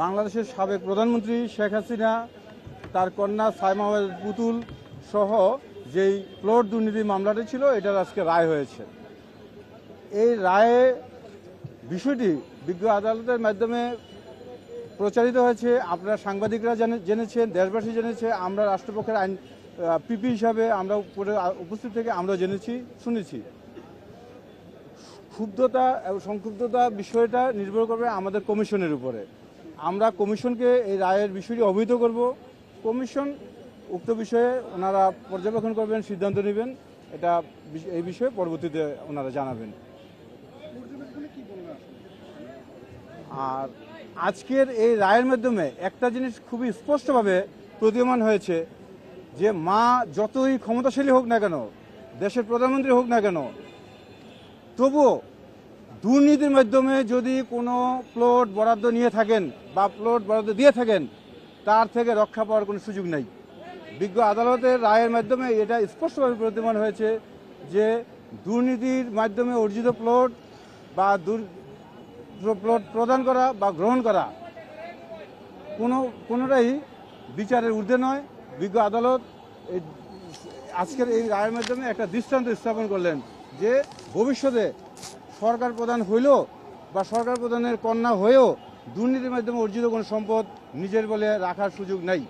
বাংলাদেশের সাবেক প্রধানমন্ত্রী শেখ হাসিনা, তার কন্যা সাইমা পুতুল সহ যেই প্লট দুর্নীতি মামলাটি ছিল, এটার আজকে রায় হয়েছে। এই রায়ে বিষয়টি বিজ্ঞ আদালতের মাধ্যমে প্রচারিত হয়েছে। আপনারা সাংবাদিকরা জেনেছেন, দেশবাসী জেনেছে, আমরা রাষ্ট্রপক্ষের আইন পিপি হিসাবে আমরা উপস্থিত থেকে আমরা জেনেছি, শুনেছি। ক্ষুব্ধতা এবং সংক্ষুব্ধতা বিষয়টা নির্ভর করবে আমাদের কমিশনের উপরে। আমরা কমিশনকে এই রায়ের বিষয়টি অবহিত করব। কমিশন উক্ত বিষয়ে ওনারা পর্যবেক্ষণ করবেন, সিদ্ধান্ত নেবেন। এই বিষয়ে পরবর্তীতে ওনারা জানাবেন। আর আজকের এই রায়ের মাধ্যমে একটা জিনিস খুবই স্পষ্টভাবে প্রতীয়মান হয়েছে যে মা যতই ক্ষমতাশালী হোক না কেন, দেশের প্রধানমন্ত্রী হোক না কেন, তবুও দুর্নীতির মাধ্যমে যদি কোনো প্লট বরাদ্দ নিয়ে থাকেন বা প্লট বরাদ্দ দিয়ে থাকেন, তার থেকে রক্ষা পাওয়ার কোনো সুযোগ নেই। বিজ্ঞ আদালতের রায়ের মাধ্যমে এটা স্পষ্টভাবে প্রতীয়মান হয়েছে যে দুর্নীতির মাধ্যমে অর্জিত প্লট বা প্লট প্রদান করা বা গ্রহণ করা কোনোটাই বিচারের ঊর্ধ্বে নয়। বিজ্ঞ আদালত আজকের এই রায়ের মাধ্যমে একটা দৃষ্টান্ত স্থাপন করলেন যে ভবিষ্যতে সরকার প্রধান হইলেও বা সরকার প্রধানের কন্যা হয়েও দুর্নীতির মাধ্যমে অর্জিত কোনো সম্পদ নিজের বলে রাখার সুযোগ নাই।